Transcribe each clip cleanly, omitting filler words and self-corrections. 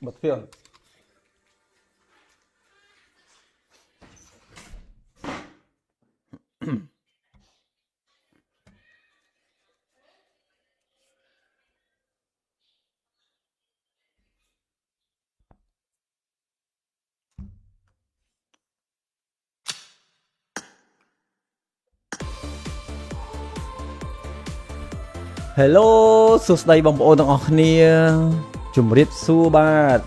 bật phiền Hello សួស្តីបងប្អូនទាំងអស់គ្នាជំរាបសួរបាទ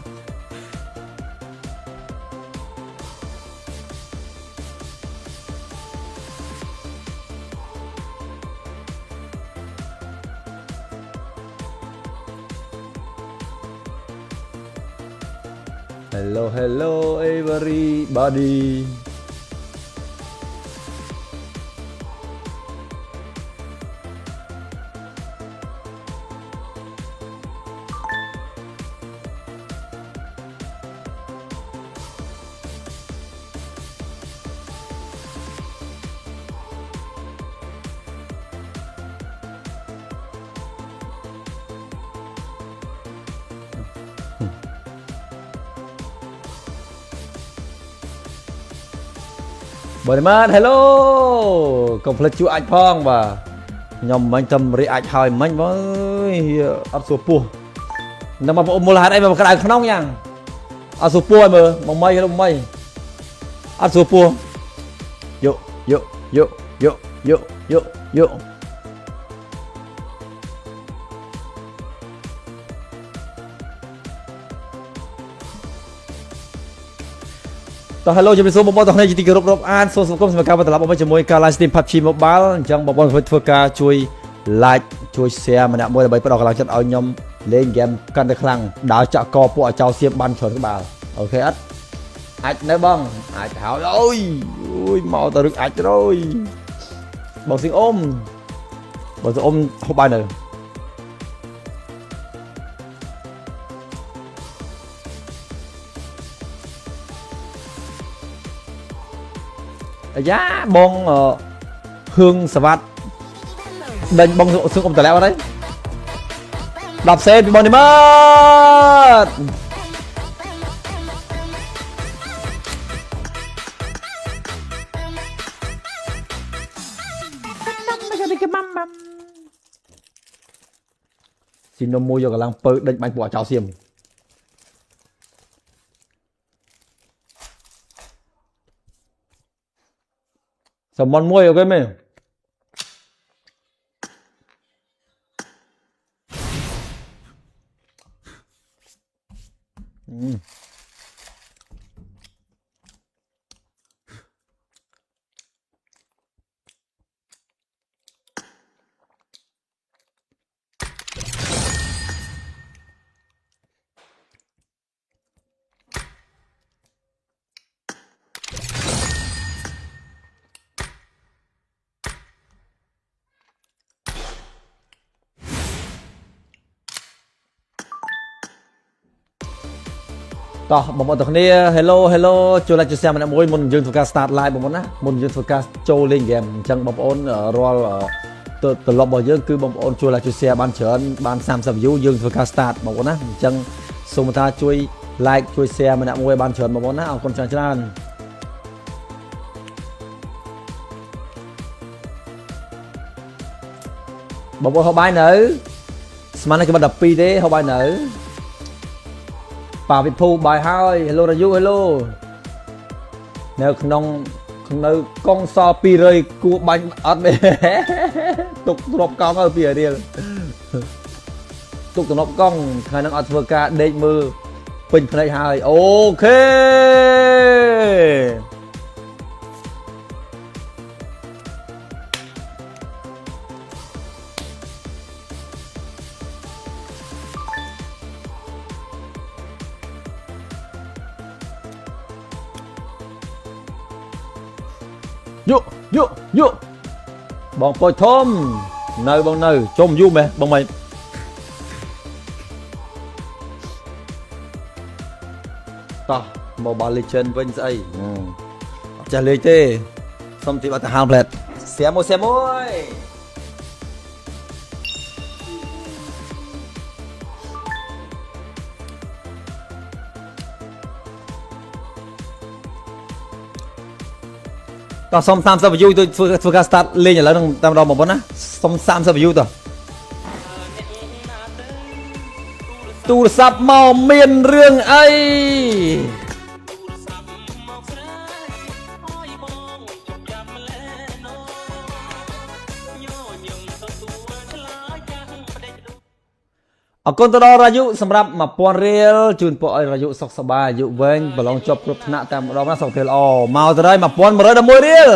Hello everybody Bữa nay hello công phật chú anh phong và nhom mình tâm ri anh hỏi mình với áp số pua nằm mà mua là đây mà cái này không nha áp số pua mà mong mây hello mây áp số pua yo yo yo yo yo yo yoต่อ hello จะเป็นโซนบอลตอนนี้จีกรบอ่านโซนสังคมสมัยการบัตรลับออกมาจากมวยการไลฟ์สตรีม PUBG Mobile จังบอลเพื่อการช่วยไลค์ช่วยแชร์มันมวยใบประดอกกำลังจะเอายมเล่นเกมกันในครั้งดาวจะกอปวดเจ้าเสียบบันชนกับบ่าวโอเคอัดอัดได้บ้างอัดเท้าโอ้ยเมาตะลึกอัดเลยบอกสิอมหกใบหนึ่งgiá bon hương sờ vặt đền bông xương ông tài leo đấy đạp xe bị bon đi mất xin nó mua vô cả lăng pơ đánh bánh bỏ cháo xiêm sầm mòn môi ok màyต่อบางคนนี้ hello จูเลจูเซียมันมวยมุนยืนโฟกัส start live บางคนนะมุนยืนโฟกัสโจเล่นเกมจังบางคนรอตัวลบบ่อยเยอะคือบางคนจูเลจูเซียบ้านเฉินบ้าน30 view ยืนโฟกัส start บางคนนะจังสมมติช่วยไลค์ช่วยแชร์มันมวยบ้านเฉินบางคนนะเอาคนชนะบางคนเขาใบหนึ่งสมัยนั้นก็มาดับปีเด้เขาใบหนึ่งป่าวิภูบายให้helloรายุ hello แนวขนมกองซอปีเลยกูบังอัดไปตกตบกองเอาปีเดียวตกตบกองใครนั่งอัดเวอร์กาเด็กมือเป็นพนักให้โอเคยุบองปอยทอมเนยบองเนยชมยุไหมบองไหมต่อ Mobile Legends វិញស្អីចាស់លេខទេសុំទីបាត់ទៅហាងផ្លែតเสียមួយ ย តោះសុំ30 view ទៅធ្វើការ start លេងឥឡូវនឹងតាមដល់បងប្អូនណាសុំ30 view តោះទូរស័ព្ទមកមានរឿងអីអរគុណទៅដល់រាយុសម្រាប់ 1000 រៀលជូនពួកឲ្យរាយុសុខសប្បាយអាយុវែងប្រឡងជាប់គ្រប់ថ្នាក់តែម្ដងណាសុខភាពល្អមកទៅហើយ 1111 រៀល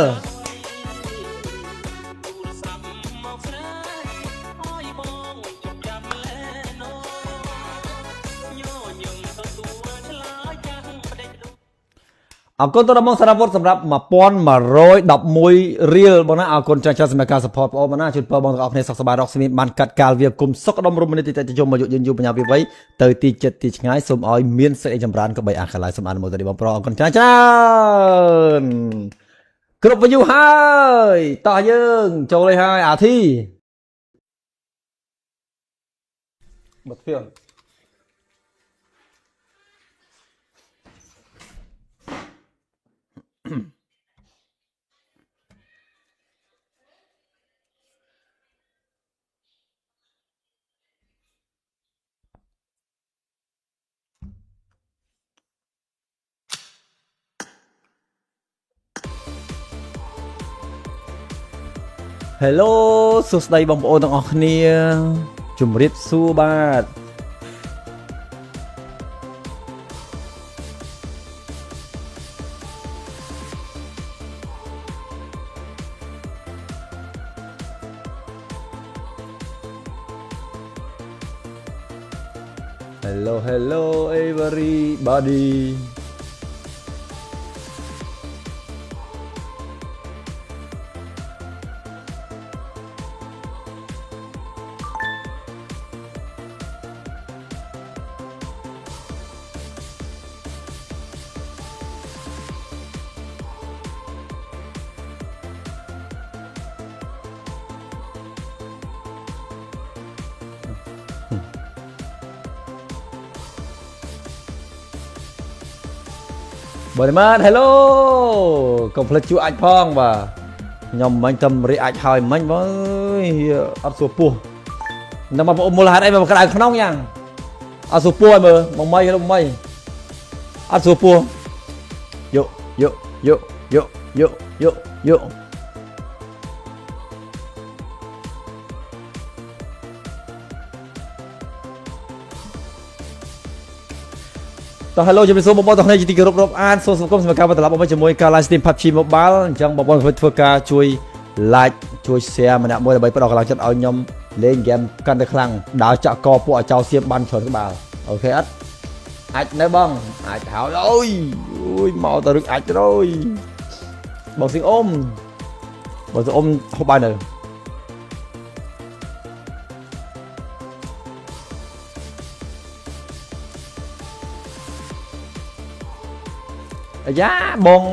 អរគុណទៅដល់បងសារវត្តសម្រាប់ 1111 រៀលបងណាអរគុណច្រើនសម្រាប់ការ support បងប្អូនណាជូនពរបងទាំងអស់គ្នាសុខសប្បាយរកស្មានបានកាត់កាលវាគុំសុខដុមរមនាទីតេជុំមកយុយូរបញ្ញាវិវ័យទៅទីចិត្តទីឆ្ងាយសូមឲ្យមានសេចក្តីចម្រើនក៏បីអាខាឡាយសូមអនុមោទនាបងប្រុសអរគុណច្រើនគ្រប់វិយុហើយតោះយើងចូលលេហើយអាធីបិទភាពHello សួស្តីបងប្អូនទាំងអស់គ្នាជំរាបសួរបាទ Hello everybody Bữa nay hello công phật chú anh phong và nhom mình tâm ri anh hỏi mình với áp số pua nằm mà một là đây mà cái này không nóng nha áp số pua mà mong mây hello mây áp số pua yo yo yo yo yo yo yoតោះ hello ជំរាបសួរបងប្អូនទាំងគ្នាជាទីគោរពរាប់អានសូមស្វាគមន៍សម្រាប់ការបន្តត្រឡប់មកជាមួយការ live stream PUBG Mobile អញ្ចឹងបងប្អូនធ្វើការជួយ like ជួយ share ម្នាក់មួយដើម្បីផ្ដល់កម្លាំងចិត្តឲ្យខ្ញុំលេង game កាន់តែខ្លាំងដើរចាក់កពួកឲ្យចោលសៀមបានច្រើនក្បាលអូខេអត់អាចនៅបងអាចហើយអូយមកទៅរឹកអាចទៅបងសិងអ៊ំបងសិងអ៊ំហូបបាយនៅអាយ៉ាបង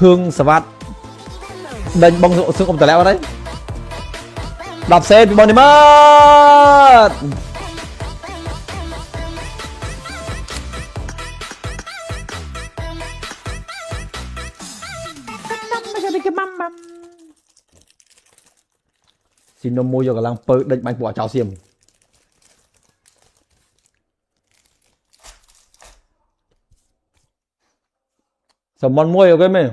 ហឿងសវ័តដេញបងសឹងអ៊ំតឡៅអត់ទេ10សេនពីបងនេះមើលស៊ីនំមួយយកកម្លាំងពើដេញបាញ់ពួកចៅសៀមសមនមួយអូខេមែន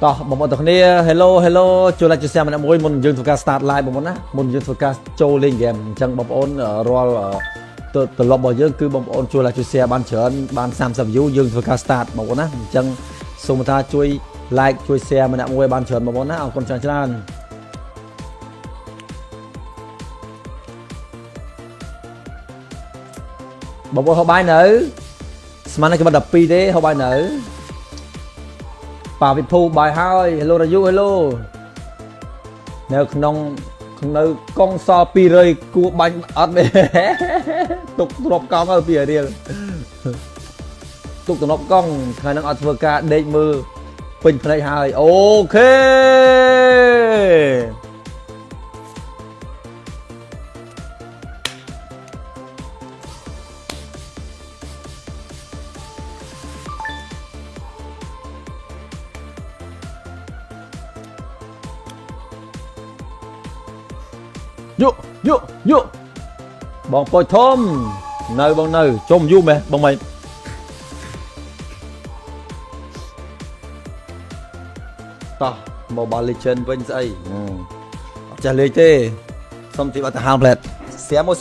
តោះបងប្អូនទាំងគ្នា hello ចូល like ជួយ share ម្នាក់មួយមុនយើងធ្វើការ start live បងប្អូនណាមុនយើងធ្វើការចូលលេង game អញ្ចឹងបងប្អូនរាល់ទម្លាប់របស់យើងគឺបងប្អូនជួយ like ជួយ share បានច្រើនបាន30 view យើងធ្វើការ start បងប្អូនណាអញ្ចឹងសូមថាជួយ like ជួយ share ម្នាក់មួយបានច្រើនបងប្អូនណាអរគុណច្រើន បងប្អូនហូបបាយនៅស្មានតែគេបាត់12ទេហូបបាយនៅប៉ាវិភូបាយហើយ hello រាយុ hello នៅក្នុងកងសល់200គួបាញ់អត់ទេទុកទ្របកង់ឲ្យ2រៀលទុកទ្របកង់ថ្ងៃហ្នឹងអត់ធ្វើការដេកមើលពេញភ្នែកហើយអូខេយកបងប៉ូចធំនៅបងនៅជុំយូរមែនបងមិនតោះ Mobile Legend វិញស្អីអត់ចេះលេងទេសុំទីបាត់ទៅហាលផ្លែតសៀមួយ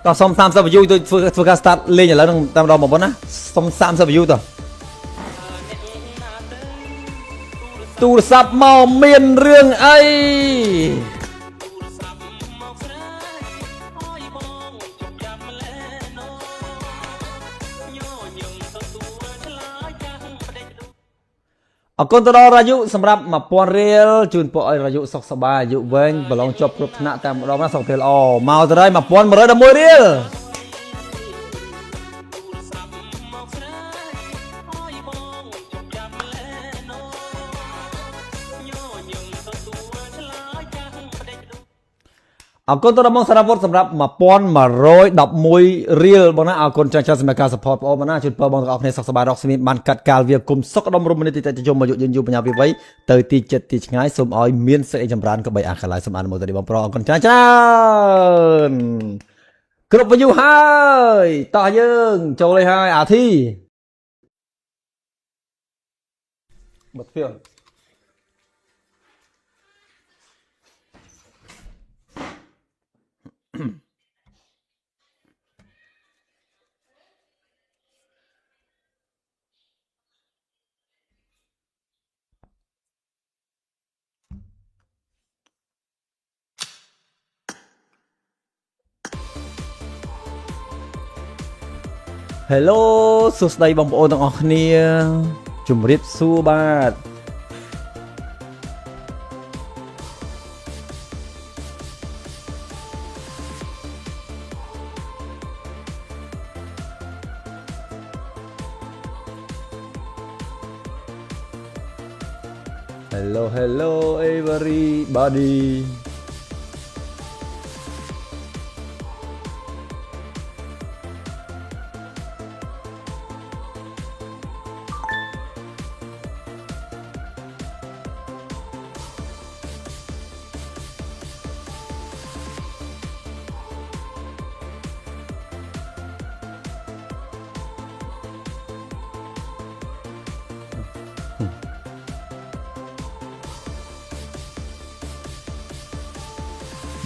តោះសុំ30 view ទៅធ្វើការ start លេងឥឡូវនឹងតាមម្ដងបងប្អូនណាសុំ30 view តោះទូរស័ព្ទមកមានរឿងអីអរគុណទៅដល់រាយុសម្រាប់ 1000 រៀលជូនពរឲ្យរាយុសុខសប្បាយអាយុវែងប្រឡងជាប់គ្រប់ថ្នាក់តាមម្ដងណាសុខភាពល្អមកទៅហើយ 1111 រៀលអរគុណទៅដល់បងសារវត្តសម្រាប់ 1111 រៀលបងណាអរគុណច្រើនសម្រាប់ការ support បងប្អូនបងណាជូនពរបងទាំងអស់គ្នាសុខសប្បាយរកស្មានបានកាត់កាលវាគុំសុខដុមរមនាទីតេជជុំអាយុយឺនយូរបញ្ញាវិវ័យទៅទីចិត្តទីឆ្ងាយសូមឲ្យមានសេចក្តីចម្រើនក៏បីអាខាឡាយសូមអនុមោទនាបងប្រុសអរគុណច្រើនគ្រប់ view ហើយតោះយើងចូលលេងហើយអាធីបတ်ភាពHello សួស្តីបងប្អូនទាំងអស់គ្នាជំរាបសួរបាទ Hello everybody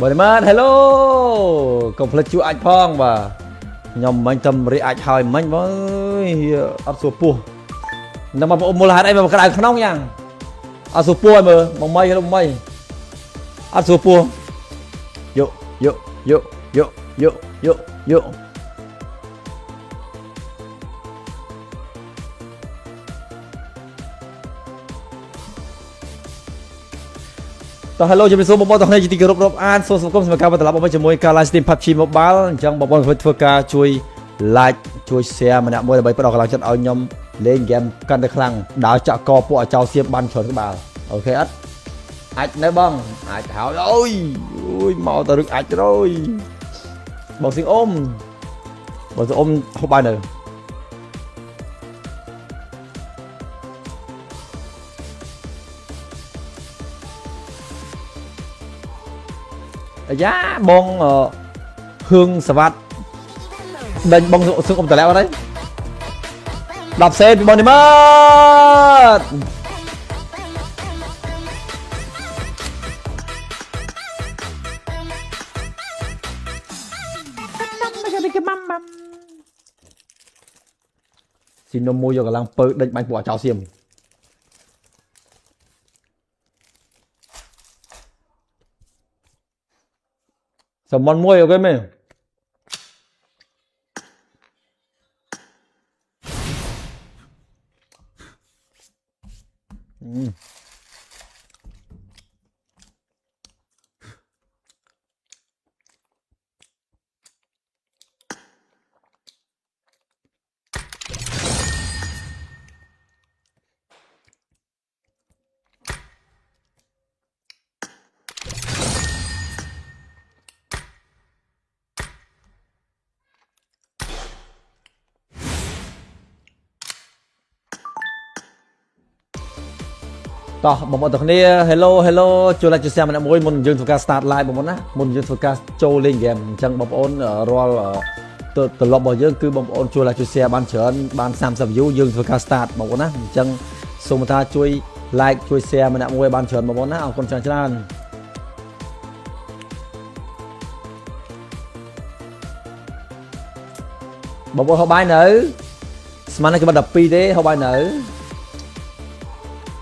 Bữa nay hello còn phật chú anh phong và nhom mình tâm ri anh hỏi mình với áp số pua nhưng mà một là đây mà cái này không nóng nha áp số pua mà mong mây hello mây áp số pua yo yo yo yo yo yo yoตอนฮัลโหลจะเป็นซูมบอลตอนนี้จีตีกรบอ่านโซนสังคมสมัยการบัตรลับออกมาจะมวยการไลฟ์สตรีมพับชีมบอลจังบอลเพื่อการช่วยไลค์ช่วยแชร์มันเนี่ยมวยใบประดอกกำลังจะเอายมเล่นเกมกันในครั้งดาวจะกอปัวเจ้าเสียบบันชนกับบ่าวโอเคอัดอัดได้บ้างอัดหาวโอ้ยเมาตะลึกอัดrồiบอลสิงอมบอลสิงอมเข้าไปหนึ่งgiá bon hương sờ vặt đền bông xương ôm tờ leo đấy đạp xe bị bon đi mất ស៊ីនំមួយយកកម្លាំងពើដេញបាញ់ពួកអចោសៀមសមនមួយអូខេមែនតោះបងប្អូនទាំងគ្នា hello ចូល like ជួយ share ម្នាក់មួយមុនយើងធ្វើការ start live បងប្អូនណាមុនយើងធ្វើការចូលលេង game អញ្ចឹងបងប្អូនរាល់ទម្លាប់របស់យើងគឺបងប្អូនជួយ like ជួយ share បានច្រើនបាន30 view យើងធ្វើការ start បងប្អូនណាអញ្ចឹងសូមថាជួយ like ជួយ share ម្នាក់មួយបានច្រើនបងប្អូនណាអរគុណច្រើនបងប្អូនហៅបាយនៅស្មានតែគេបាត់12ទេហៅបាយនៅ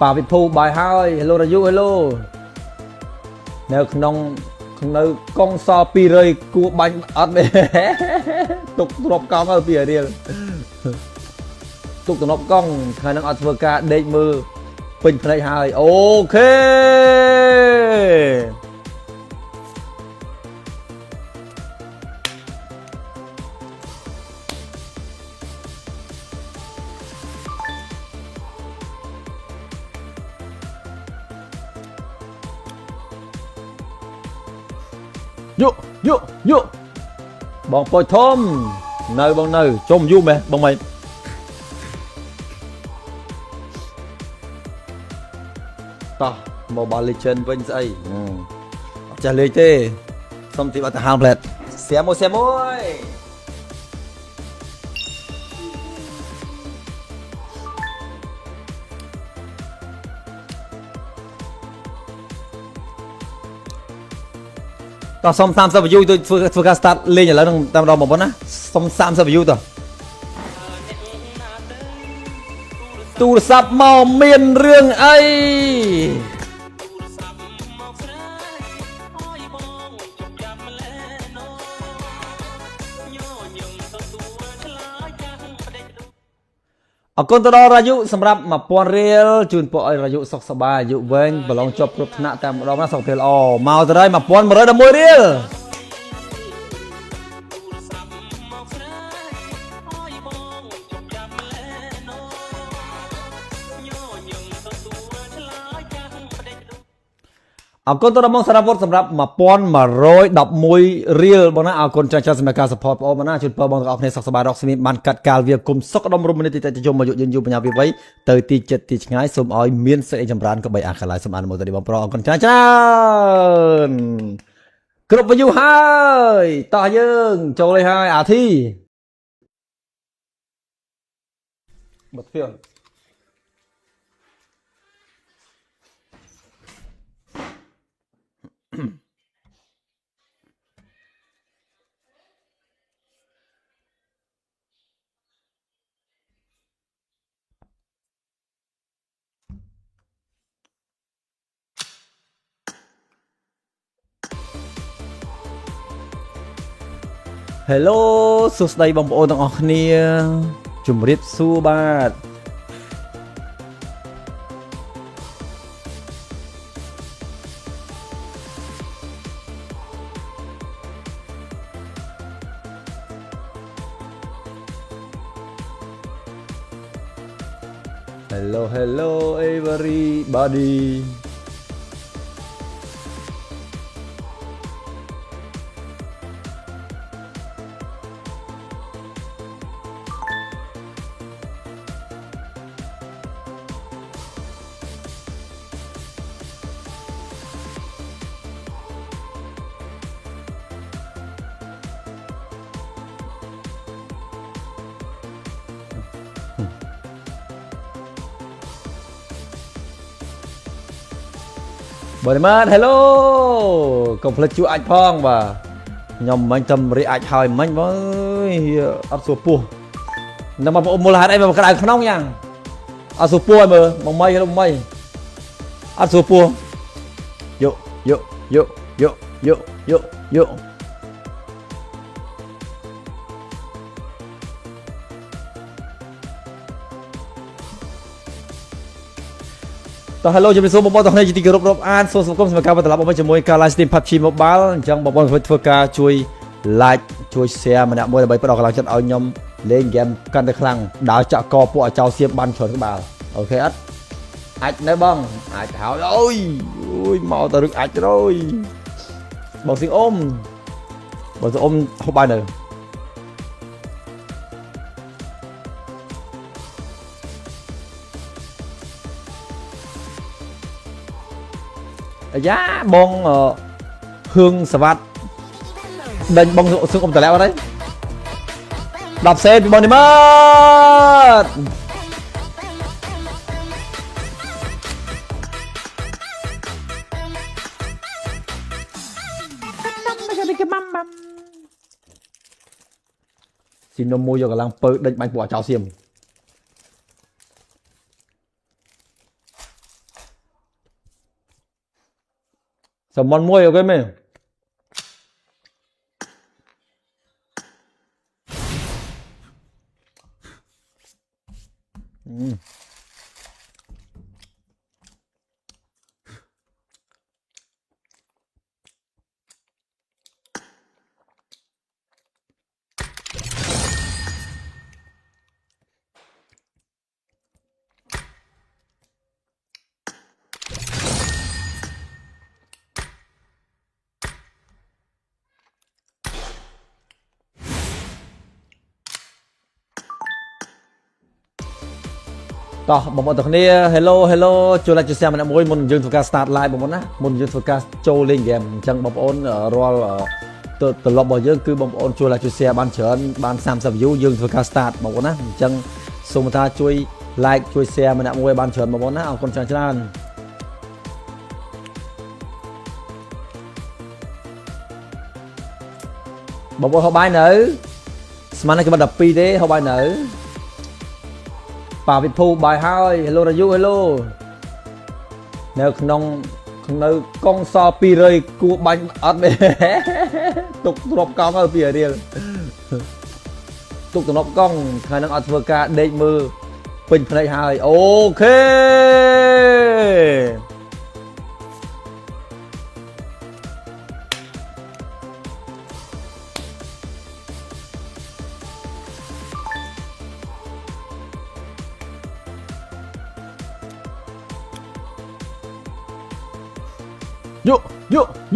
ប៉ាវិភូបាយហើយ hello រាយុ hello នៅក្នុងកងស200គួបាញ់អត់ទេទុកទ្របកង់ទៅ2រៀលទុកទ្របកង់ថ្ងៃហ្នឹងអត់ធ្វើការដេកមើលពេញភ្នែកហើយអូខេយកបងប៉ូចធំនៅបងនៅចុំយូរមែនបងមិនតោះ Mobile Legend វិញស្អីអត់ចេះលេងទេសុំទីបាត់ទៅហាលផ្លែតសៀមមួយតោះសុំ30 view ទៅធ្វើការ start លេងឥឡូវនឹងតាមម្ដងបងប្អូនណាសុំ30 view តោះទូរស័ព្ទមកមានរឿងអីអរគុណទៅដល់រាយុសម្រាប់ 1000 រៀលជូនពួកឲ្យរាយុសុខសប្បាយអាយុវែងប្រឡងជាប់គ្រប់ថ្នាក់តាមម្ដងណាសុខភាពល្អមកទៅហើយ 1111 រៀលអរគុណទៅដល់បងសារវត្តសម្រាប់ 1111 រៀលបងណាអរគុណច្រើនសម្រាប់ការ support បងប្អូនណាជូនពរបងទាំងអស់គ្នាសុខសប្បាយរកស្មានបានកាត់កាលវាគុំសុខដុមរមនាទីតិចយមអាយុយឺនយូរបញ្ញាវិវ័យទៅទីចិត្តទីឆ្ងាយសូមឲ្យមានសេចក្តីចម្រើនក៏បីអាខាឡាយសូមអនុមោទនាបងប្រុសអរគុណច្រើនគ្រប់ view ហើយតោះយើងចូលលេងហើយអាធីបត់ភៀនHello សួស្តីបងប្អូនទាំងអស់គ្នាជំរាបសួរបាទ Hello everybody Bữa nay hello công phật chú anh phong và nhom mình tâm ri anh hỏi mình với ấp số pu nằm mà mua là đây mà cái đại không nha à số pua mà bằng mây à số pua yo yo yo yo yo yo yoต่อ hello จะเป็นโซมบอลตอนนี้จีกรบอ่านโซนสังคมสมัยการบัตรลับออกมาจากมวยการไลฟ์สตรีมพับชีมอบาลจังบอลเพื่อการช่วยไลค์ช่วยแชร์มันมวยใบประดอกกำลังจะเอายมเล่นเกมกันในครั้งดาวจะกอปัวเจ้าเสียบบันชนกับบาลโอเคอัดอัดได้บ้างอัดเท้าโอ้ยเมาตะลึกอัดเลยบอกสิอมเข้าไปหนึ่งgiá bong hương sờ vặt đền bong xương ôm tài leo đấy đạp xe bị bong đi mất xin nó mua cho cả lăng pơ đánh bánh quả cháo xiêm sầm mòn môi ok màyต่อบางคนตอนนี้ hello จูเลจูเซียมันมวยมุนยืนโฟกัส start live บางคนนะมุนยืนโฟกัสโจเล่นเกมจังบางคนรอตัวลบบ่อยเยอะคือบางคนจูเลจูเซียบ้านเฉินบ้าน30 view ยืนโฟกัส start บางคนนะจังสมมติช่วยไลค์ช่วยแชร์มันมวยบ้านเฉินบางคนนะเอาคนชนะบางคนเขาใบหนึ่งสมัยนั้นก็มาดับปีเด้เขาใบหนึ่งป่าวิพูบายให้helloรายุ hello แนวขนมกองซอปีเลยกูบังอัดเลยตกตบกองเอาปีเดียวตกตบกองใครนั่งอัดเวอร์กาเด็กมือเป็นพนักให้โอเค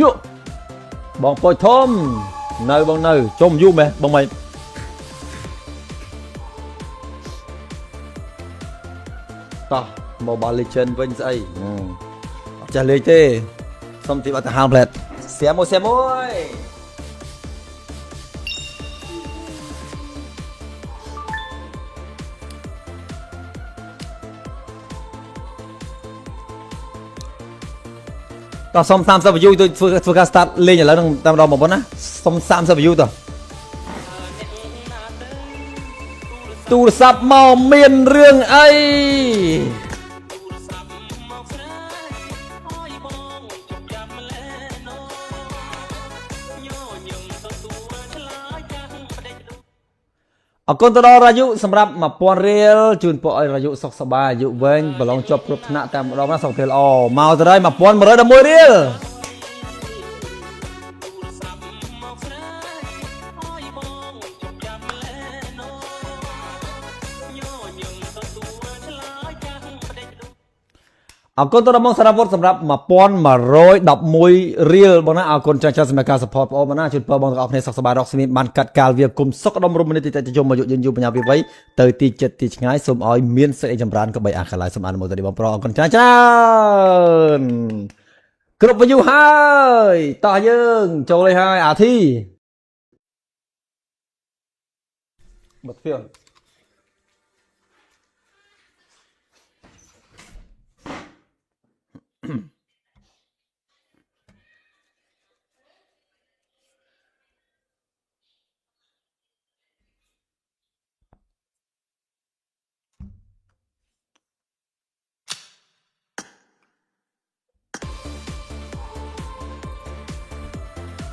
ยุบองปอยทอมเนยบองเนยชมยุไหมบองไหมต่อโมบายเลเจนด์เป็นไงจะเลยเต้สมติบัตรหางเพลทเสียมวยต่อสม30 view ตัวฝึกการสตาร์ทเล่นอย่างแล้วตามเราบอกว่านะสม30 view ตัวตูสับเมาเมียนเรื่องไอเอาคนตัวรายุสำหรับมาปอนเรียลจูนปอยรายุสกสบายอยู่เว้งบอลลงจบกรุบธนาแต่เราไม่ส่งเพลอมาจะได้มาปอนมาเลยดมวยเรียลเอาคนตัวมองสารพัดสำหรับมาป้อนมาโรยดับมวยเรียลบางนะเอาคนจังสมัยการสปอร์ตโอมาหน้าชุดเปิดบอลออกในสักสบายร็อกสมิธมันกัดการเวียกุมสกดมรุมในติดใจจมมาอยู่ยืนอยู่ปัญญาวิไว้เตยตี7ตีง่ายสมอ้อยเมียนเสยจำรานก็ใบอาคาลายสมานโมตดีบอลปลอคนจังกรุบไปอยู่ให้ต่อยืงโจเลยให้อาที่บทเพียง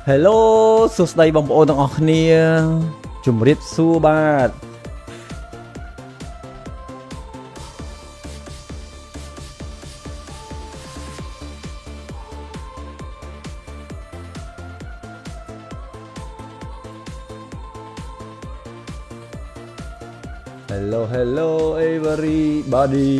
Hello សួស្តីបងប្អូនទាំងអស់គ្នាជំរាបសួរបាទ Hello everybody.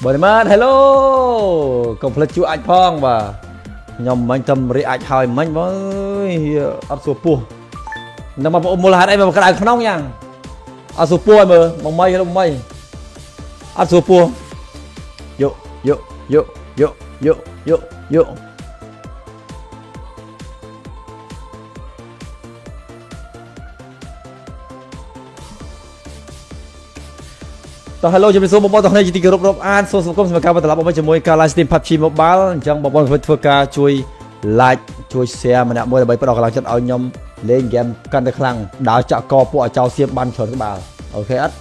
Bữa nay hello, công phật chú anh phong và nhom mình tâm ri anh hỏi mình với áp số pua, nằm mà một là đây mà cái này không nóng nha, áp số pua mà mong mây hello mây, áp số pua, yo yo yo yo yo yo yo. Hello ជំរាបសួរបងប្អូនទាំងនេះជាទីគោរពរាប់អានសូមស្វាគមន៍សម្រាប់ការបន្តត្រឡប់មកជាមួយការ live stream PUBG Mobile អញ្ចឹងបងប្អូនធ្វើការជួយ like ជួយ share ម្នាក់មួយដើម្បីផ្ដល់កម្លាំងចិត្តឲ្យខ្ញុំលេង game កាន់តែខ្លាំងដើរចាក់កពួកឲ្យចោលសៀមបានច្រើនក្បាលអូខេអត់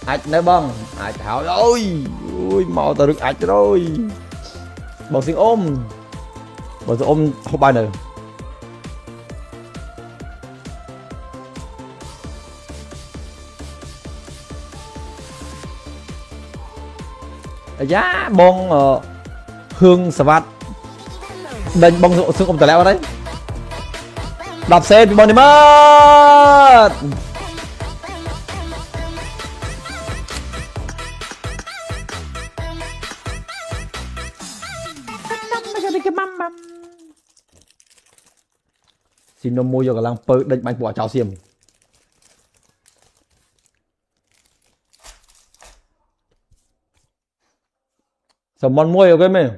អាចនៅបងអាចហើយអូយមកទៅរឹកអាចទៅបងសិងអ៊ំបងសិងអ៊ំហូបបាយនៅអាយ៉ាបងហឿងសវ័តដេញបងសឹងអ៊ំតឡៅអត់ទេ10សេនពីបងនេះមើលស៊ីនំមួយយកកម្លាំងពើដេញបាញ់ពួកចោលសៀមសមនមួយអូខេមែន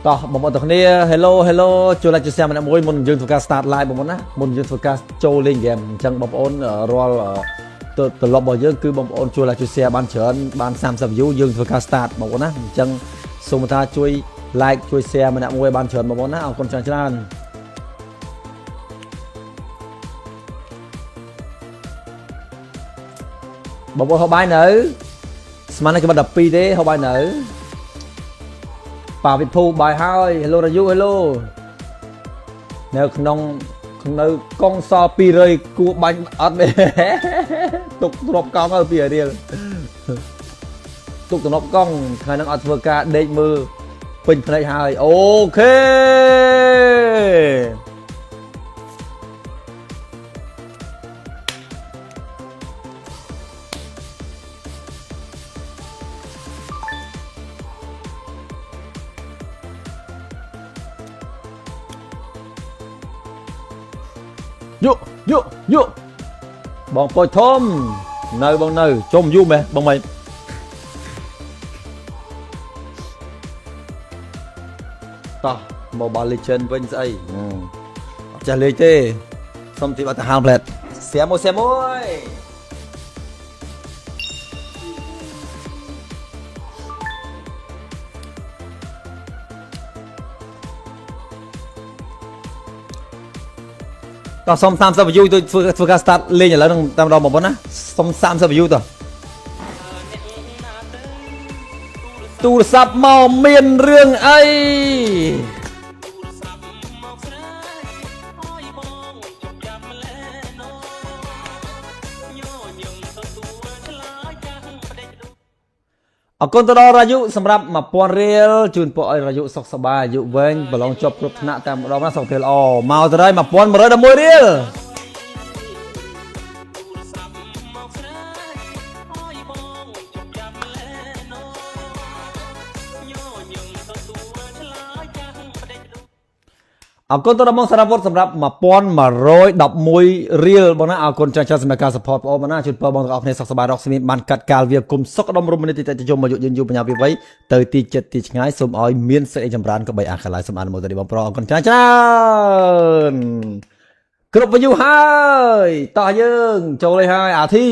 តោះបងប្អូនទាំងគ្នា hello ជួយ like ជួយ share ម្នាក់មួយមុនយើងធ្វើការ start live បងប្អូនណាមុនយើងធ្វើការចូលលេង game អញ្ចឹងបងប្អូនរាល់ទម្លាប់របស់យើងគឺបងប្អូនជួយ like ជួយ share បានច្រើនបាន30 view យើងធ្វើការ start បងប្អូនណាអញ្ចឹងសូមថាជួយ like ជួយ share ម្នាក់មួយបានច្រើនបងប្អូនណាអរគុណច្រើនបងប្អូនហូបបាយនៅស្មានតែក្បត់12ទេហូបបាយនៅប៉ាវិភូបាយហើយ hello រាយុ hello នៅក្នុងកងស200គួបាញ់អត់ទេទុកទ្របកង់ឲ្យ2រៀលទុកទ្របកង់ថ្ងៃហ្នឹងអត់ធ្វើការដេកមើលពេញភ្នែកហើយអូខេយកបងពុយធំនៅបងនៅជុំយូរមែនបងមិនតោះ Mobile Legend វិញស្អីអត់ចេះលេងទេសុំទីបាត់ទៅហាលផ្លែតសៀមួយតោះសុំ30 view ទៅធ្វើការ start លេងឥឡូវនឹងតាមម្ដងបងប្អូនណាសុំ30 view តោះទូរស័ព្ទមកមានរឿងអី អរគុណទៅដល់រាយុសម្រាប់1000រៀលជូនពួកឲ្យរាយុសុខសប្បាយអាយុវែងប្រឡងជាប់គ្រប់ថ្នាក់តែម្ដងណាសុខភាពល្អមកទៅហើយ1111រៀលអរគុណទៅដល់បងសារវត្តសម្រាប់1111រៀលបងណាអរគុណចាស់ៗសម្រាប់ការ support បងណាជូនពរបងទាំងអស់គ្នាសុខសប្បាយរកស្មានបានកាត់កាលវាគុំសុខដុមរមនាទីតេជជុំមកយុយយូបញ្ញាវិវ័យទៅទីចិត្តទីឆ្ងាយសូមឲ្យមានសេចក្តីចម្រើនក៏បីអាខាឡាយសូមអនុមោទនាបងប្រុសអរគុណច្រើនគ្រប់វិយុហើយតោះយើងចូលលេហើយអាធី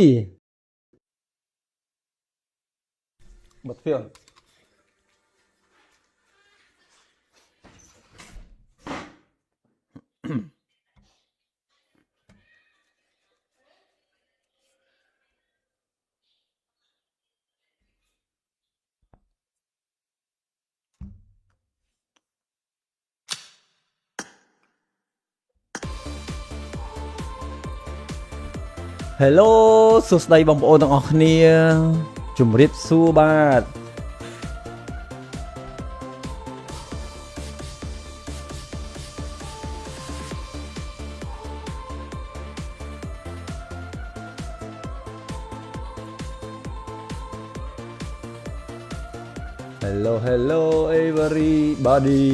បတ်ភាពHello សួស្តីបងប្អូនទាំងអស់គ្នាជំរាបសួរបាទ Hello everybody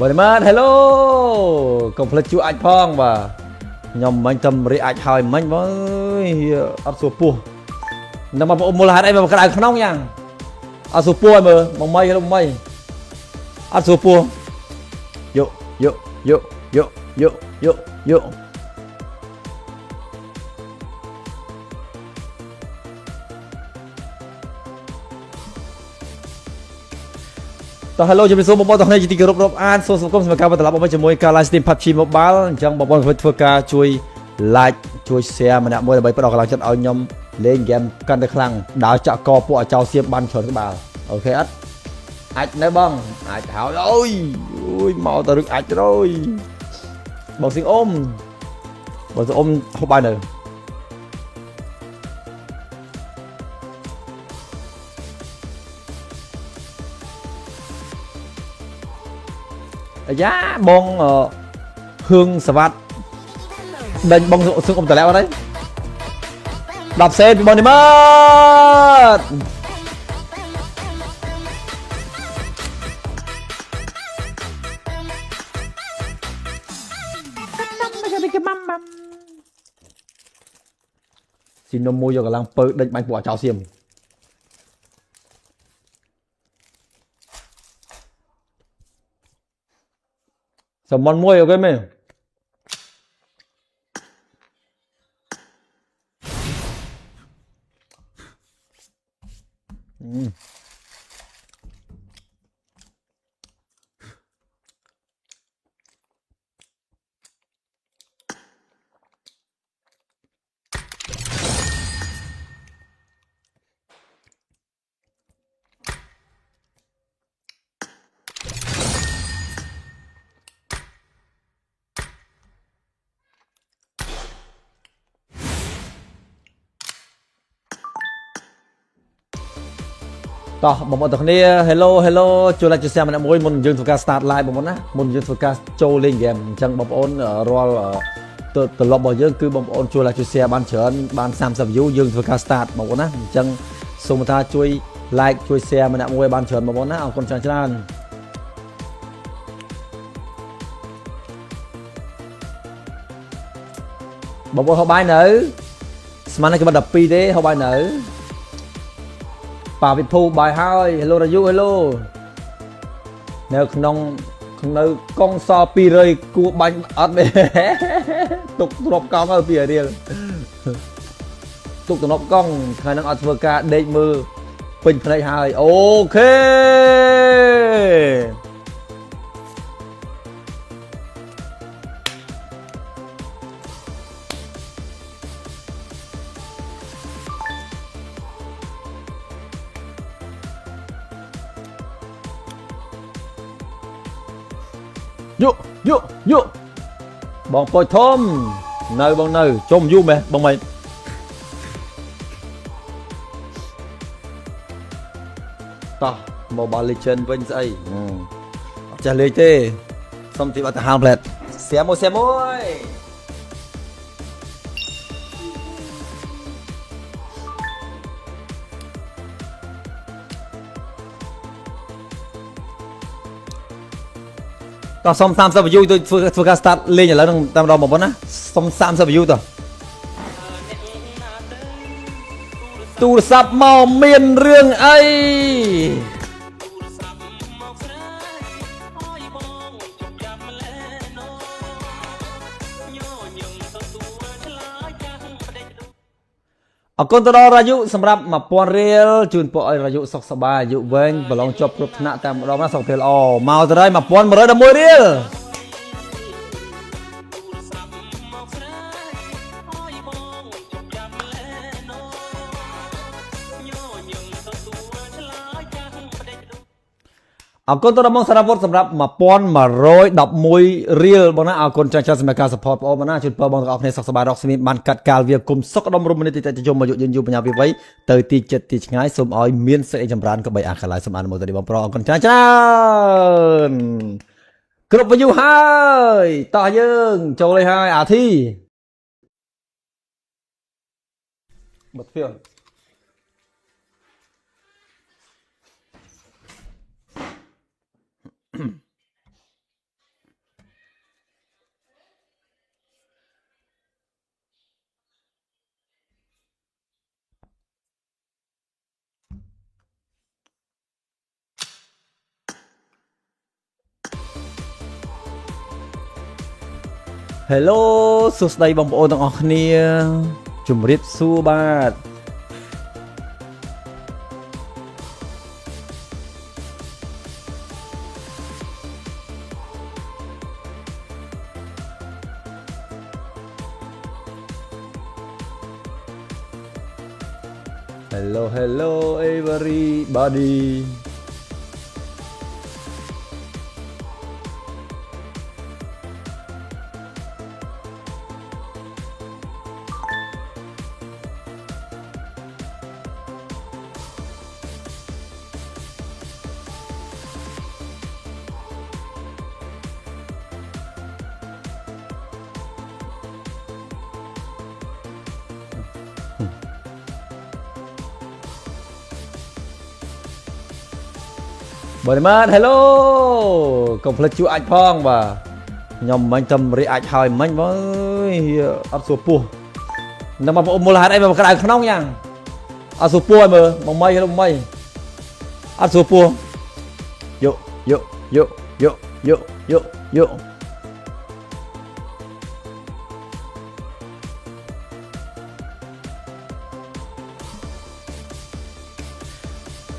Bữa nay hello còn phải chú anh phong và nhom mình tâm ri anh hỏi mình với áp số pua nằm mà một là đây mà cái này không nóng nha áp số pua mà mong mây hello mây áp số pua yo yo yo yo yo yo yoตอนฮัลโหลจะเป็นซูมบอลตอนนี้จีที่รบอ่านโซนสังคมสมัยการบัตรลับออกมาจะมวยการไลฟ์สตรีมพับชีมอบาลจังบอลเพื่อการช่วยไลค์ช่วยแชร์มันมวยใบประดอกกำลังจะเอายมเล่นเกมกันได้ครั้งดาวจะกอปัวเจ้าเสียบบันชนกับบาลโอเคอัดอัดได้บ้างอัดหาวโอ้ยเมาตะลึกอัดrồiบอลสิงอมบอลสิงอมหกใบหนึ่งgiá bon hương sờ vặt đền bông xương ôm tờ leo ở đấy đạp xe bị bon đi mất xin nó mua cho cả lăng pơ đánh bánh bỏ cháo xiêm sầm mòn môi ok màyต่อผมบอกตรงนี้hello จูไลจะแซมมันมวยมุนยืนสุการ start live ผมนะมุนยืนสุการโจเล่นเกมจังบอมโอนรอตัวลบบ่อยเยอะคือบอมโอนจูไลจะแซมบ้านเฉินบ้าน30 view ยืนสุการ start บอกนะจังส่งมาช่วยไลค์ช่วยแชร์มันมวยบ้านเฉินบอกนะเอาคนชนะบอกว่าเขาใบหนึ่งสมัยนั้นคือมันดับปีเด้เขาใบหนึ่งป่าวิภูบายให้helloรายุhello แนวขนมกองซอปีเลยกูบังอัดเลยตุกรบกองเอาปีเดียวตุกตนบกองใครนั่งอัดเฟอร์กาเด็กมือ ពេញផ្នែកហើយអូខេយកបងពូចធំនៅបងនៅជុំយូរមែនបងមិនតោះ Mobile Legend វិញស្អីអត់ចេះលេងទេសុំទីបាត់ទៅហាលផ្លែតសៀមមួយតោះសុំ30 view ទៅធ្វើការ start លេងឥឡូវនឹងតាមម្ដងបងប្អូនណាសុំ30 view តោះទូរស័ព្ទមកមានរឿងអីអរគុណទៅដល់រាយុសម្រាប់ 1000 រៀលជូនពួកឲ្យរាយុសុខសប្បាយអាយុវែងប្រឡងជាប់គ្រប់ថ្នាក់តាមម្ដងណាសុខភាពល្អមកទៅហើយ 1111 រៀលអរគុណទៅដល់បងសារវត្តសម្រាប់ 1111 រៀលបងណាអរគុណច្រើនសម្រាប់ការ support បងប្អូនណាជូនពរបងទាំងអស់គ្នាសុខសប្បាយរកស្មានបានកាត់កាលវាគុំសុខដុមរមនាទីតិចយមអាយុយឺនយូរបញ្ញាវិវ័យទៅទីចិត្តទីឆ្ងាយសូមឲ្យមានសេចក្តីចម្រើនក៏បីអាខាឡាយសូមអនុមោទនាបងប្រុសអរគុណច្រើនគ្រប់វយូហើយតោះយើងចូលលេងហើយអាធីបត់ភៀនHello សួស្តីបងប្អូនទាំងអស់គ្នាជំរាបសួរបាទ Hello everybody Bữa nay hello còn phải chú anh phong và nhom mình tâm ri anh hỏi mình với áp số pua nằm mà một là đây mà cái này không nóng nha áp số pua mà mong mây hello mây áp số pua yo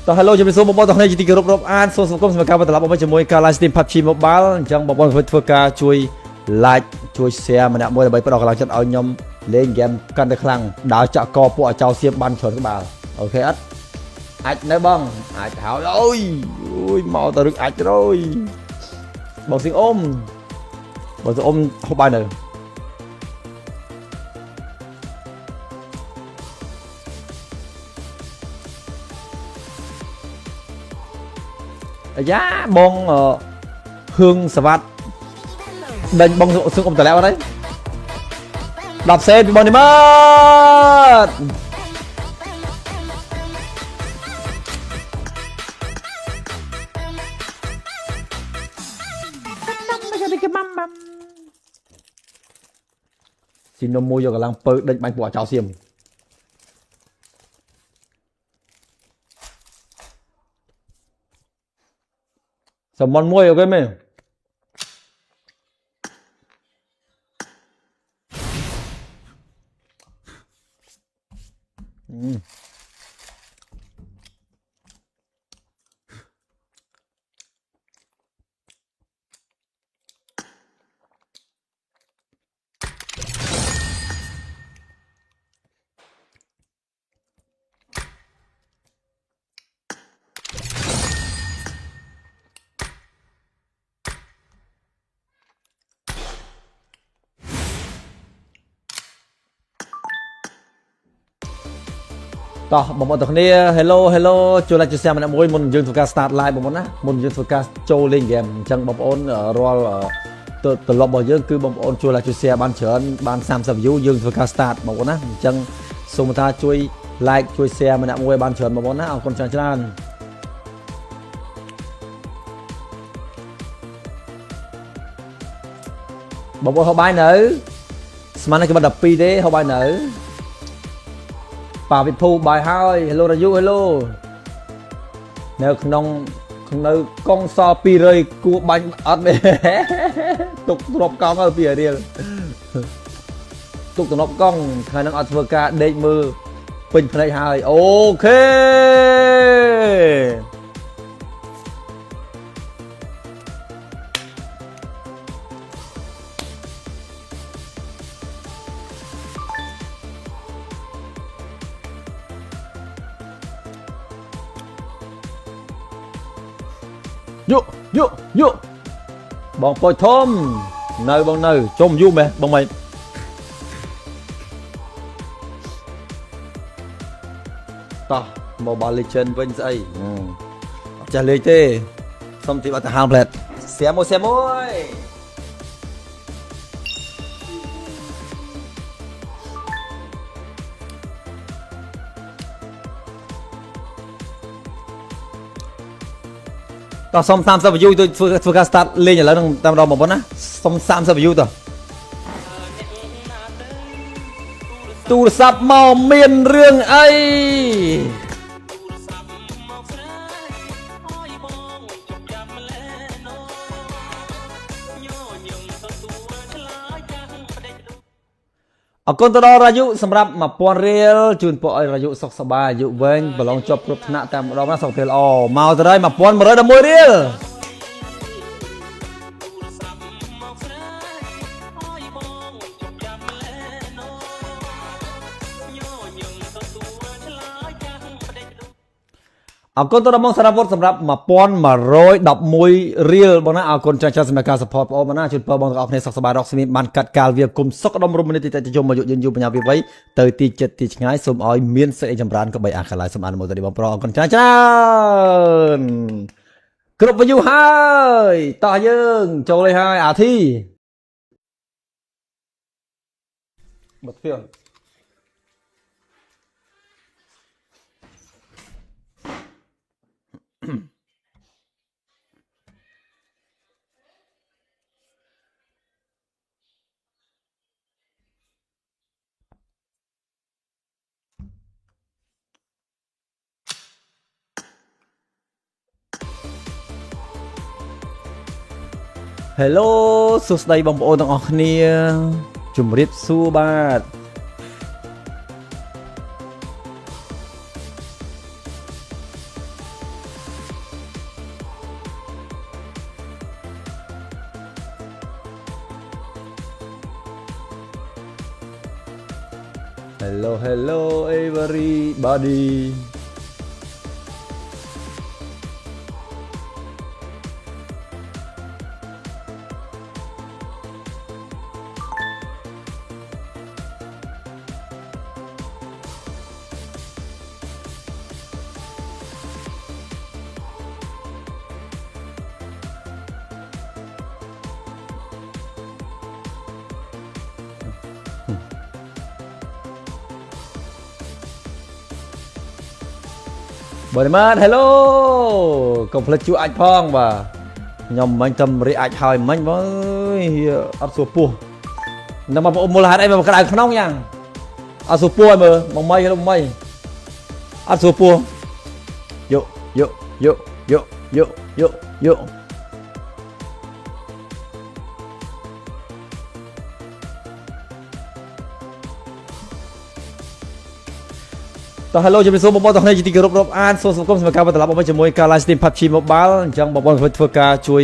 តោះ hello ជំរាបសួរបងប្អូនទាំងគ្នាជាទីគោរពរាប់អានសូមស្វាគមន៍សម្រាប់ការបន្តមកជាមួយការ live stream PUBG Mobile អញ្ចឹងបងប្អូនធ្វើការជួយ like ជួយ share ម្នាក់មួយដើម្បីផ្ដល់កម្លាំងចិត្តឲ្យខ្ញុំលេង game កាន់តែខ្លាំងដើរចាក់កពួកអាចោសៀមបានច្រើនក្បាលអូខេអត់អាចនៅបងអាចហើយអូយមកទៅរឹកអាចទៅបងសៀងអ៊ំហូបបាយនៅអាយ៉ាបងហឿងសវត្តដេញបងសឹងអ៊ំតឡាវអត់ហើយ10សេនពីបងនេះមើលស៊ីនំមួយយកកម្លាំងពើដេញបាញ់ពួកចៅសៀមសមនមួយអូខេមែន តោះបងប្អូនទាំងគ្នា hello hello ចូល来ជួយ share ម្នាក់មួយមុនយើងធ្វើការ start live បងប្អូនណាមុនយើងធ្វើការចូលលេង game អញ្ចឹងបងប្អូនរាល់ត្រឡប់របស់យើងគឺបងប្អូនជួយ来ជួយ share បានច្រើនបាន30 view យើងធ្វើការ start បងប្អូនណាអញ្ចឹងសូមថាជួយ like ជួយ share ម្នាក់មួយបានច្រើនបងប្អូនណាអរគុណច្រើនបងប្អូនហៅបាយនៅស្មានតែគេបាត់12ទេហៅបាយនៅប៉ាវិភូបាយហើយ hello រាយុ hello នៅក្នុងកងសល់200គួរបាញ់អត់ទេទុកទ្របកង់ហើយ2រៀលទុកទ្របកង់ថ្ងៃហ្នឹងអត់ធ្វើការដេកមើលពេញភ្នែកហើយអូខេយកបងប៉ោយធំនៅបងនៅជុំយូរមែនបងមិនតោះ Mobile Legend វិញស្អីអត់ចេះលេងទេសុំទីបាត់ទៅហាងផ្លែតសៀមមួយតោះសុំ30 view ទៅធ្វើការ start លេងឥឡូវនឹងតាមដល់បងប្អូនណាសុំ30 view តោះទូរស័ព្ទមកមានរឿងអីអរគុណទៅដល់រាយុសម្រាប់ 1000 រៀលជូនពួកឲ្យរាយុសុខសប្បាយអាយុវែងប្រឡងជាប់គ្រប់ថ្នាក់តែម្ដងណាសុខភាពល្អមកទៅហើយ 1111 រៀលអរគុណទៅដល់បងសារវត្តសម្រាប់ 1111 រៀលបងណាអរគុណច្រើនសម្រាប់ការ support បងប្អូនណាជូនពរបងទាំងអស់គ្នាសុខសប្បាយរកស្មានបានកាត់កាលវាគុំសុខដុមរមនាទីតេជមអាយុយឺនយូរបញ្ញាវិវ័យទៅទីចិត្តទីឆ្ងាយសូមឲ្យមានសេចក្តីចម្រើនក៏បីអាខាឡាយសូមអនុមោទនាបងប្រុសអរគុណច្រើនគ្រប់ view ហើយតោះយើងចូលលេងហើយអាធីបិទវាHello សួស្តីបងប្អូនទាំងអស់គ្នាជំរាបសួរបាទ Hello everybody Bữa nay hello công phật chú anh phong và nhom mình tâm ri anh hỏi mình với áp số pua nằm mà một là đây mà cái này không nóng nha áp số pua mà mong mây hello mây áp số pua yoតោះ hello ជំរាបសួរបងប្អូនទាំងគ្នាជាទីគោរពរាប់អានសូមស្វាគមន៍សម្រាប់ការបន្តត្រឡប់មកជាមួយការ live stream PUBG Mobile អញ្ចឹងបងប្អូនធ្វើការជួយ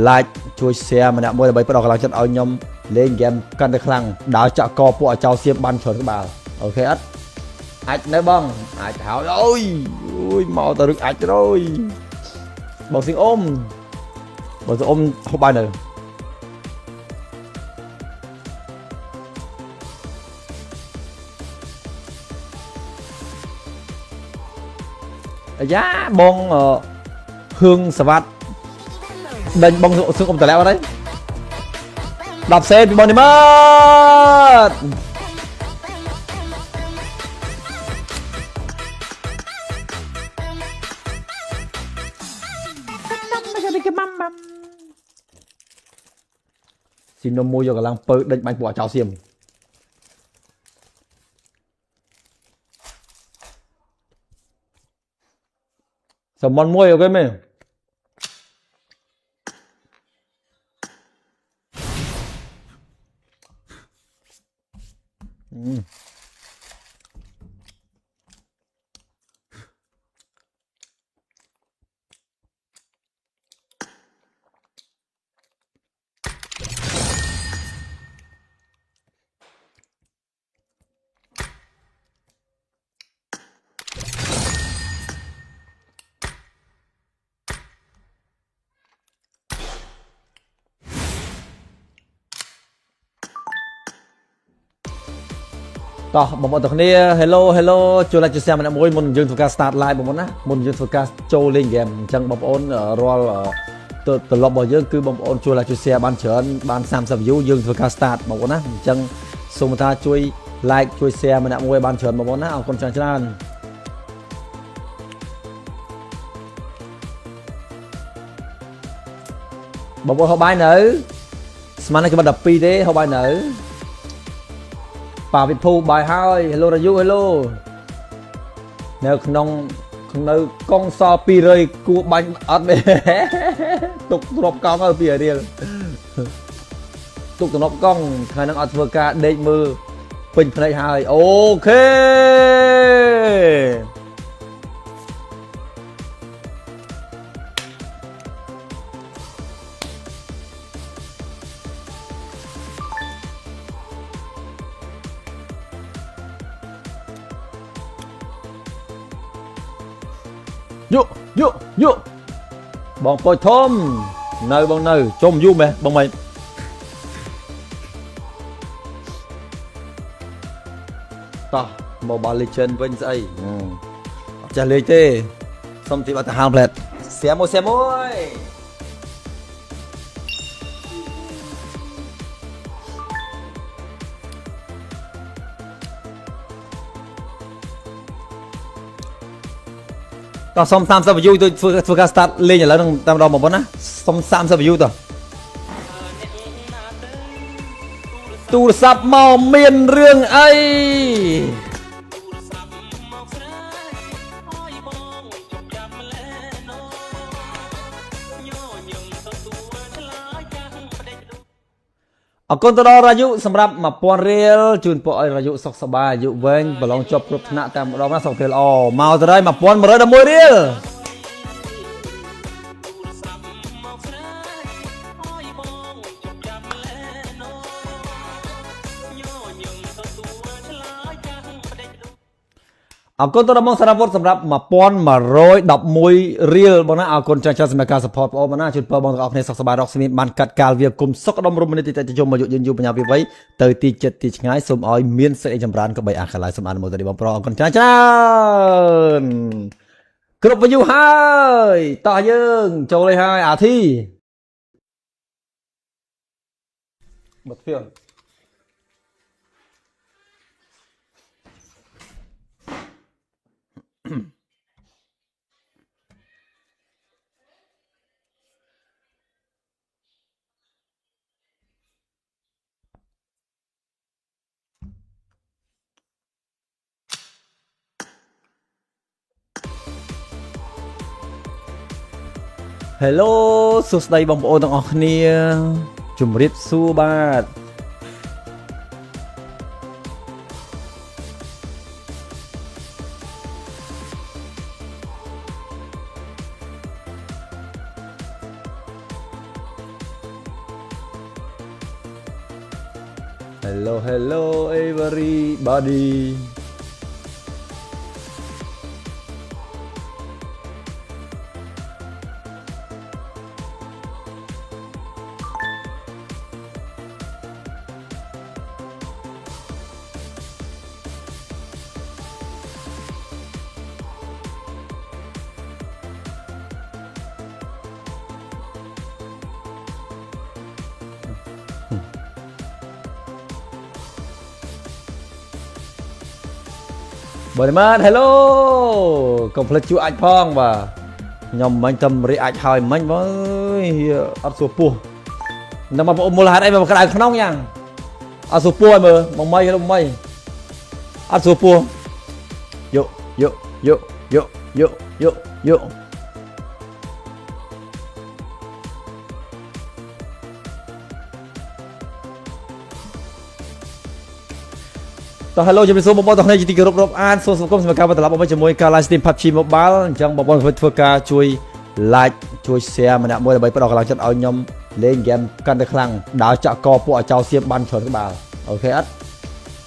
like ជួយ share ម្នាក់មួយដើម្បីផ្ដល់កម្លាំងចិត្តឲ្យខ្ញុំលេង game កាន់តែខ្លាំងដើរចាក់កពួកឲ្យចោលសៀមបានច្រើនក្បាលអូខេអត់អាចនៅបងអាចហើយអូយមកទៅរឹកអាចទៅអើយបងស៊ីងអ៊ំបងស៊ីងអ៊ំហូបបាយនៅ ត giá bong hương sờ vặt đền bong xương ôm tờ leo đấy đạp xe bị bong đi mất xin nó mua cho cả lăng pơ định bánh bỏ cháo xiêm sầm mòn môi ok màyต่อบอกตัวนี้ hello จูไลจูเซียมันมวยมุนยืนโฟกัส start line บอกนะมุนยืนโฟกัสโจเล่นเกมจังบอกโอนรอตัวลบบอกเยอะคือบอกโอนจูไลจูเซียบันเฉินบัน30 view ยืนโฟกัส start บอกนะจังสมมติช่วยไลค์ช่วยแชร์มันมวยบันเฉินบอกนะเอาคนจังชนะบอกว่าเขาใบหนึ่งสมัยนั้นคือบันดับปีเด้เขาใบหนึ่งป่าวิภูbài hai helloรายุ hello แนวขนมกองซอปีเลยกูบังอัดเลยตกตบกองเอาปีเดียวตกตบกองใครนั่งอัดเวอร์กาเด็กมือเป็นเพลย์haiโอเคยุบองปอยทอมเนยบองเนยชมยุไหมบองไหมต่อโมบายเลเจนด์เป็นไงจะเลยเต้สมที่ว่าจะหาเพลทเสียมวยก็สม30 view ตัวฝึกการสตาร์ทเล่นอย่างแล้วตามเราบอกว่านะสม30 view ตัวตูสับเมาเมียนเรื่องไออากรตรอรายุสำหรับมาปอนเรียลจูนปอยรายุสกสบายยุเวงบอลองจบครบชนะแต่เราไม่ส่งเทลอมาจะได้มาปอนมาเลยดมวยเรียลเอาคนตัวดำมองสารพัดสำหรับมาป้อนมาโรยดับมวยเรียลบางนะเอาคนจังจังสมัยการสปอร์ตโอมานะจุดเปิดบอลออกในสักสบายรอกสมิธมันกัดการเวียกุมสกดมรมนิติแต่จะจมมาหยุดยืนอยู่ปัญญาวิไว้เตยตี7ตีง่ายสมอ้อยเมียนเสยจำรานกับใบอาคาลายสมานโมตดีบอลปรองคนจังจังกรุ๊ปไปอยู่ให้ต่อยืงโจเลยให้อาที่บทเพียงฮัลโหลสุดท้ายบองโอต้องออกเนี่ยจุ่มริบสู้บาทhello everybody បើនេះមក hello កុំភ្លេចជួយអាចផងបាទខ្ញុំមិនតែរីអាចហើយមិញបើអត់សួរពោះនឹងបងប្អូនមូលហេតុអីមកក្តៅខ្នងយ៉ាងអត់សួរពោះឲ្យមើលមកមីលោកមីអត់សួរពោះយកយកយកយកយកយកយកតោះ hello ជំរាបសួរបងប្អូនទាំងគ្នាជាទីគោរពរាប់អានសូមស្វាគមន៍សម្រាប់ការបន្តមកជាមួយការ live stream PUBG Mobile អញ្ចឹងបងប្អូនធ្វើការជួយ like ជួយ share ម្នាក់មួយដើម្បីផ្ដល់កម្លាំងចិត្តឲ្យខ្ញុំលេង game កាន់តែខ្លាំងដើរចាក់កពួកអាចោសៀមបានច្រើនក្បាលអូខេអត់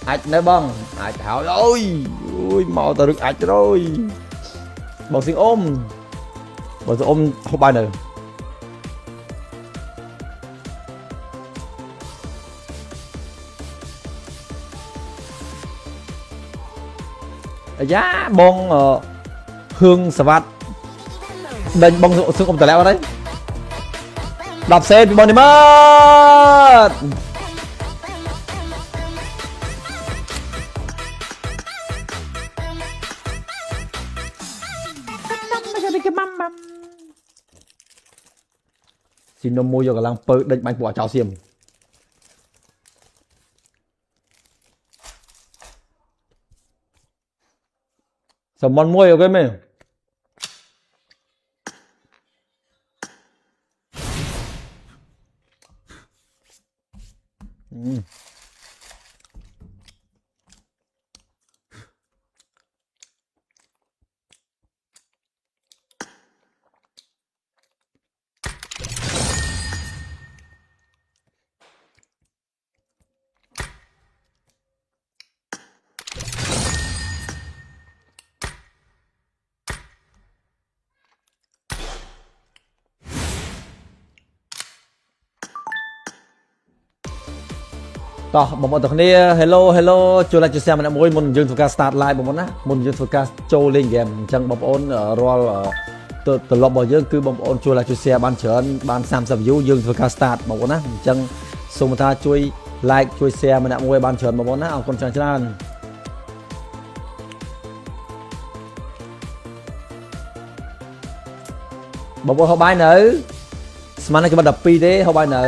អាចនៅបងអាចហើយអូយមកទៅរឹកអាចទៅបងសិងអ៊ំបងសិងអ៊ំហូបបាយនៅអាយ៉ាបងហឿងសវត្តដេញបងសឹងអ៊ំតលែអត់ទេ10សេនពីបងនេះមើលស៊ីនំមួយយកកម្លាំងពើដេញបាញ់ពួកអាចោសៀមសមនមួយអូខេមែនតោះបងប្អូនទាំងគ្នា hello hello ជួយ like ជួយ share ម្នាក់មួយមុនយើងធ្វើការ start live បងប្អូនណាមុនយើងធ្វើការចូលលេង game អញ្ចឹងបងប្អូនរាល់ទម្លាប់របស់យើងគឺបងប្អូនជួយ like ជួយ share បានច្រើនបាន30 view យើងធ្វើការ start បងប្អូនណាអញ្ចឹងសូមថាជួយ like ជួយ share ម្នាក់មួយបានច្រើនបងប្អូនណាអរគុណច្រើនបងប្អូនហូបបាយនៅស្មានតែគេបាត់12ទេហូបបាយនៅ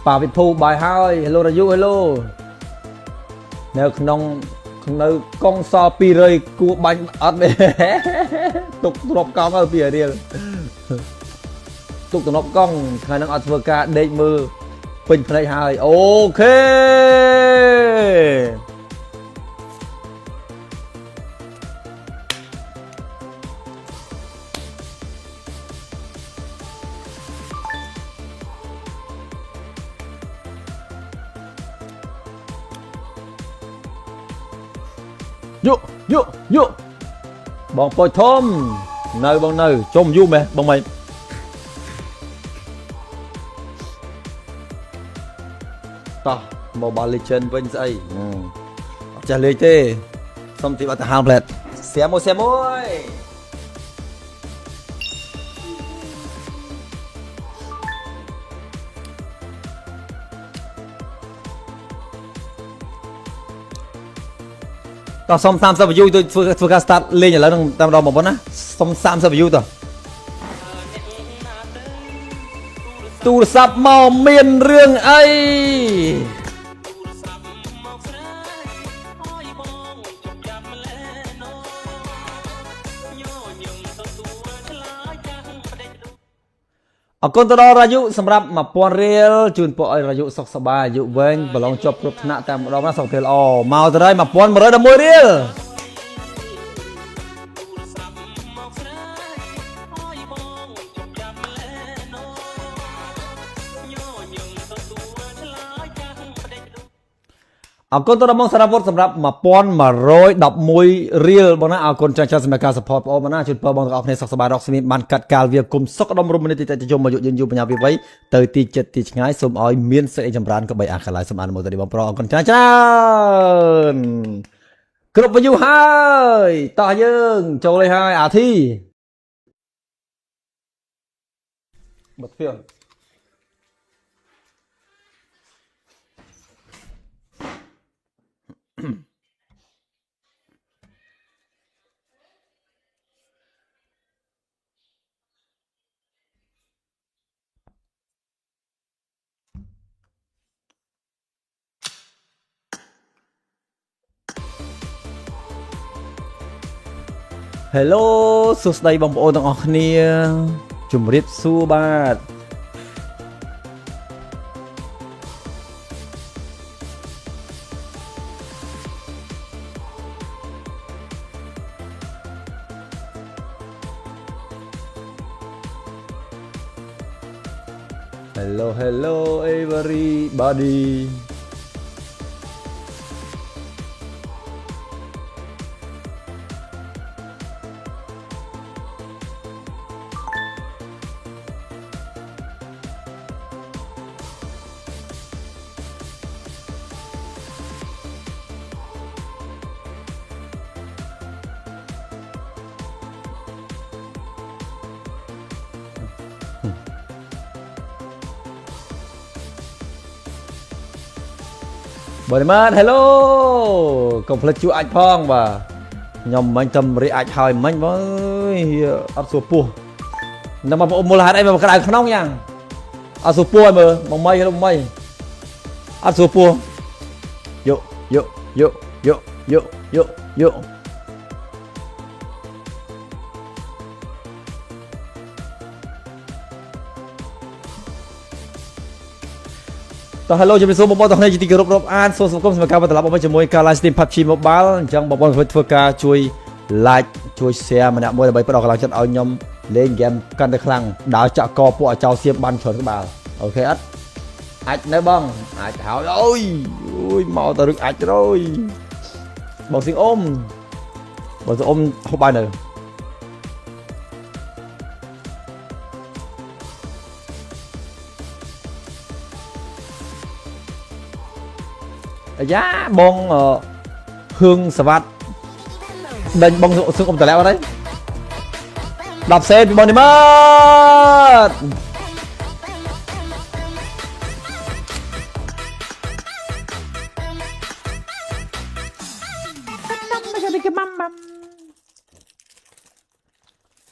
ប៉ាវិភូបាយហើយ hello រាយុ hello នៅក្នុងនៅកងស200គួបាញ់អត់ទេទុកទ្របកង់ទៅពីរៀលទុកទ្របកង់ថ្ងៃហ្នឹងអត់ធ្វើការដេកមើលពេញភ្នែកហើយអូខេយកបងប៉ូចធំនៅបងនៅចុំយូរមែនបងមិនតោះ Mobile Legend វិញស្អីអត់ចេះលេងទេសុំទីបាត់ទៅហាលផ្លែតសៀមមួយតោះសុំ30 view ទៅធ្វើការ start លេងឥឡូវនឹងតាមម្ដងបងប្អូនណាសុំ30 view តោះទូរស័ព្ទមកមានរឿងអីអរគុណទៅដល់រាយុសម្រាប់ 1000 រៀលជូនពួកឲ្យរាយុសុខសប្បាយអាយុវែងប្រឡងជាប់គ្រប់ថ្នាក់តាមម្ដងណាសុខភាពល្អមកទៅហើយ 1111 រៀលអរគុណទៅដល់បងសារវត្តសម្រាប់ 1111 រៀលបងណាអរគុណច្រើនសម្រាប់ការ support បងប្អូនណាជូនពរបងទាំងអស់គ្នាសុខសប្បាយរកស្មានបានកាត់កាលវាគុំសុខដុមរមនាទីតិចយមអាយុយឺនយូរបញ្ញាវិវ័យទៅទីចិត្តទីឆ្ងាយសូមឲ្យមានសេចក្តីចម្រើនក៏បីអាខាឡាយសូមអនុមោទនាបងប្រុសអរគុណច្រើនគ្រប់ view ហើយតោះយើងចូលលេងហើយអាធីបិទទ្វារ Hello សួស្តីបងប្អូនទាំងអស់គ្នាជំរាបសួរបាទ Hello everybody Bữa nay hello còn phải chú anh phong và nhom mình tâm ri anh hỏi mình với áp số pua nằm mà ôm một là đây mà cái này không nóng nha áp số pua mà mong mây áp số pua yo yo yo yo yo yo yoตอน hello จะเป็นซูมบอลตอนนี้จีกรบอ่านโซนสังคมสมัยการบัตรลับออกมาจากมวยการไลฟ์สตรีม PUBG Mobile จังบอลเพื่อการช่วยไลค์ช่วยแชร์มันมวยใบประดอกกำลังจะเอายมเล่นเกมกันได้ครั้งดาวจะกอปัวเจ้าเสียบบันชนกับบ่าวโอเคอัดอัดได้บ้างอัดหาวโอ้ยเมาตะลึกอัดrồiบอกสิงอมเข้าไปหนึ่งgiá bong hương sờ vặt đền bong xương ôm tài leo đấy đạp xe bị bong đi mất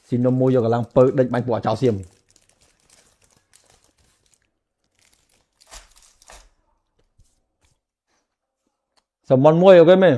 xin nó mua vô cả lăng pơ đánh bánh bỏ cháo xiêm sầm mòn môi ok mày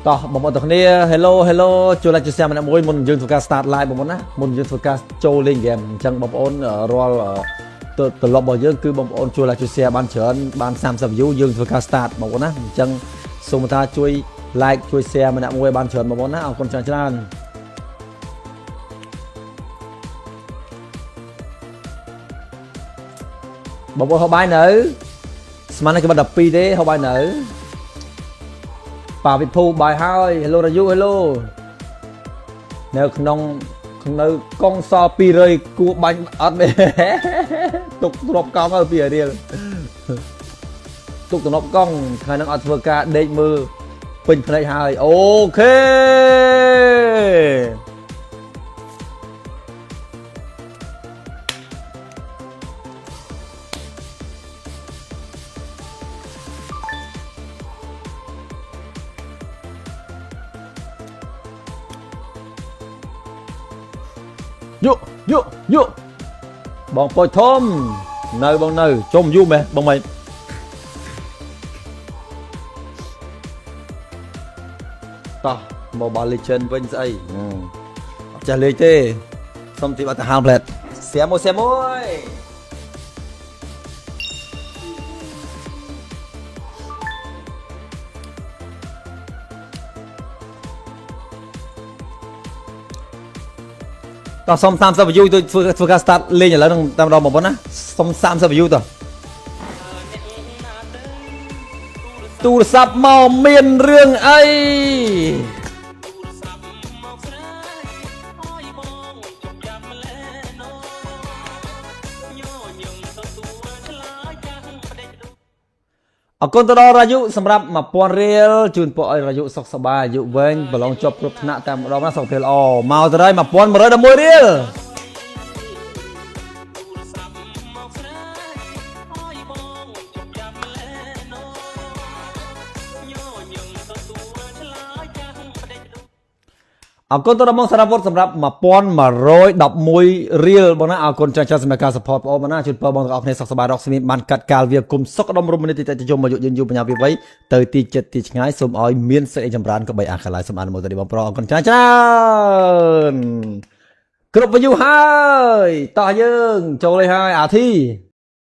ต่อบอกตรงนี้ hello จูเลจูเซียมันมวยมุนยืนสุการ start live บอกนะมุนยืนสุการโจเล่นเกมจังบอกโอนรอตัวลบบอกเยอะคือบอกโอนจูเลจูเซียบ้านเฉินบ้าน30 view ยืนสุการ start บอกนะจังส่งมาช่วยไลค์ช่วยแชร์มันมวยบ้านเฉินบอกนะเอาคนจังชนะบอกว่าเขาบายหนึ่งสมัยนั้นก็บัดดับปีเด้เขาบายหนึ่งป่าวิภูบายให้helloรายุ hello แนวขนมกองซอปีเลยกูบังอัดเลยตกตบกองเอาปีเดียวตกตบกองใครนั่งอัดเวอร์กาเด็กมือเป็นพนักให้โอเคยุบองปอยทอมเนยบองเนยชมยุไหมบองไหมต่อโมบายเลเจนด์เป็นไงจะเลยเต้สมที่บัตรหางเพลทเสียมวยต่อสม30 view ตัวฝึกการ start เล่นอย่างแล้วตามเราบอกว่านะสม30 view ตัวตูสับเมาเมียนเรื่องไอ អរគុណទៅដល់រាយុសម្រាប់1000រៀលជូនពួកឲ្យរាយុសុខសប្បាយអាយុវែងប្រឡងជាប់គ្រប់ថ្នាក់តែម្ដងណាសុខភាពល្អមកទៅហើយ1111រៀលអរគុណទៅដល់បងសារវត្តសម្រាប់1111រៀលបងណាអរគុណច្រើនសម្រាប់ការ support បងប្អូនណាជូនពរបងទាំងអស់គ្នាសុខសប្បាយរកស្មានបានកាត់កាលវាគុំសុខដុមរមនាទីតេជុំមកយុយូរបញ្ញាវិវ័យទៅទីចិត្តទីឆ្ងាយសូមឲ្យមានសេចក្តីចម្រើនក៏បីអាខាឡាយសូមអនុមោទនាបងប្រុសអរគុណច្រើនគ្រប់វយូហើយតោះយើងចូលលេហើយអាធី